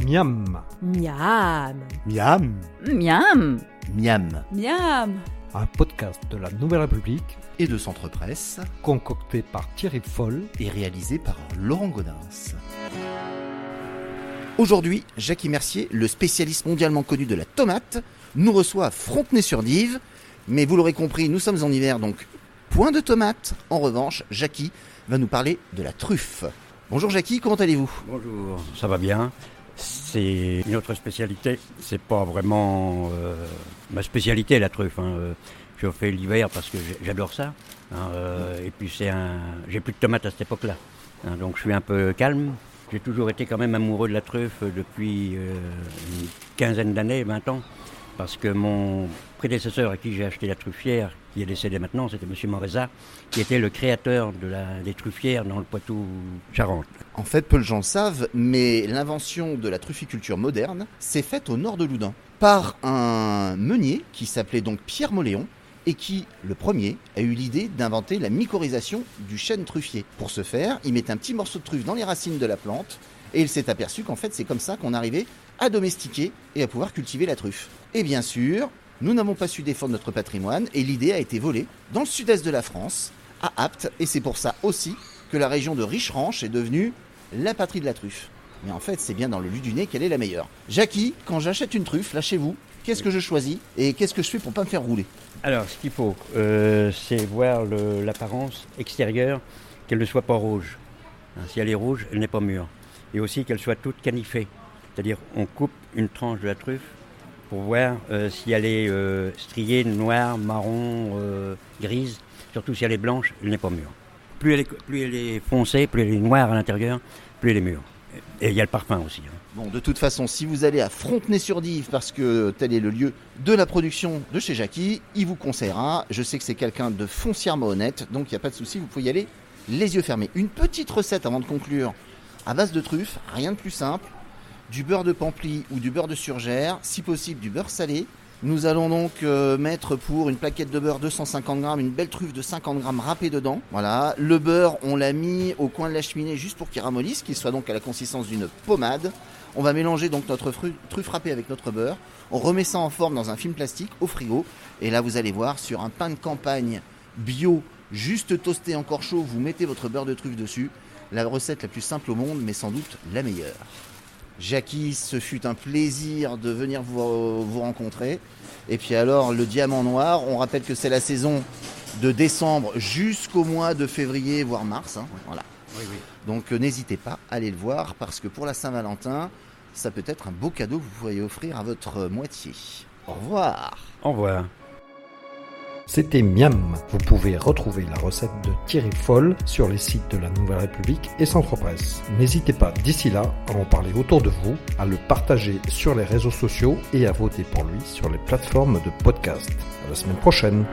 Miam. Miam. Miam. Miam. Miam. Miam. Un podcast de la Nouvelle République Et de Centre Presse concocté par Thierry Foll et réalisé par Laurent Gaudens. Aujourd'hui, Jackie Mercier, le spécialiste mondialement connu de la tomate, nous reçoit à Frontenay-sur-Dive. Mais vous l'aurez compris, nous sommes en hiver, donc point de tomate. En revanche, Jackie va nous parler de la truffe. Bonjour Jackie, comment allez-vous ? Bonjour, ça va bien. C'est une autre spécialité. C'est pas vraiment ma spécialité, la truffe. Je fais l'hiver parce que j'adore ça. Et puis j'ai plus de tomates à cette époque-là. Donc je suis un peu calme. J'ai toujours été quand même amoureux de la truffe depuis une quinzaine d'années, 20 ans. Parce que mon prédécesseur à qui j'ai acheté la truffière, qui est décédé maintenant, c'était M. Moreza, qui était le créateur des truffières dans le Poitou-Charentes. En fait, peu de gens le savent, mais l'invention de la trufficulture moderne s'est faite au nord de l'Oudin par un meunier qui s'appelait donc Pierre Moléon et qui, le premier, a eu l'idée d'inventer la mycorhisation du chêne truffier. Pour ce faire, il mettait un petit morceau de truffe dans les racines de la plante et il s'est aperçu qu'en fait, c'est comme ça qu'on arrivait à domestiquer et à pouvoir cultiver la truffe. Et bien sûr, nous n'avons pas su défendre notre patrimoine et l'idée a été volée dans le sud-est de la France, à Apt, et c'est pour ça aussi que la région de Richeranche est devenue la patrie de la truffe. Mais en fait, c'est bien dans le Ludunais qu'elle est la meilleure. Jackie, quand j'achète une truffe, là chez vous, qu'est-ce que je choisis et qu'est-ce que je fais pour pas me faire rouler ? Alors, ce qu'il faut, c'est voir l'apparence extérieure, qu'elle ne soit pas rouge. Si elle est rouge, elle n'est pas mûre. Et aussi qu'elle soit toute canifée. C'est-à-dire, on coupe une tranche de la truffe pour voir si elle est striée, noire, marron, grise. Surtout si elle est blanche, elle n'est pas mûre. Plus elle est foncée, plus elle est noire à l'intérieur, plus elle est mûre. Et il y a le parfum aussi. Bon, de toute façon, si vous allez à Frontenay-sur-Dive, parce que tel est le lieu de la production de chez Jackie, il vous conseillera. Je sais que c'est quelqu'un de foncièrement honnête, donc il n'y a pas de souci, vous pouvez y aller les yeux fermés. Une petite recette avant de conclure, à base de truffes, rien de plus simple. Du beurre de Pamplis ou du beurre de Surgère, si possible du beurre salé. Nous allons donc mettre pour une plaquette de beurre 250 grammes, une belle truffe de 50 grammes râpée dedans. Voilà, le beurre, on l'a mis au coin de la cheminée juste pour qu'il ramollisse, qu'il soit donc à la consistance d'une pommade. On va mélanger donc notre truffe râpée avec notre beurre. On remet ça en forme dans un film plastique au frigo. Et là, vous allez voir, sur un pain de campagne bio, juste toasté encore chaud, vous mettez votre beurre de truffe dessus. La recette la plus simple au monde, mais sans doute la meilleure. Jackie, ce fut un plaisir de venir vous rencontrer. Et puis alors, le diamant noir, on rappelle que c'est la saison de décembre jusqu'au mois de février, voire mars. Voilà. Oui. Donc n'hésitez pas à aller le voir, parce que pour la Saint-Valentin, ça peut être un beau cadeau que vous pourriez offrir à votre moitié. Au revoir. Au revoir. C'était Miam. Vous pouvez retrouver la recette de Thierry Foll sur les sites de la Nouvelle République et Centre Presse. N'hésitez pas d'ici là à en parler autour de vous, à le partager sur les réseaux sociaux et à voter pour lui sur les plateformes de podcast. À la semaine prochaine.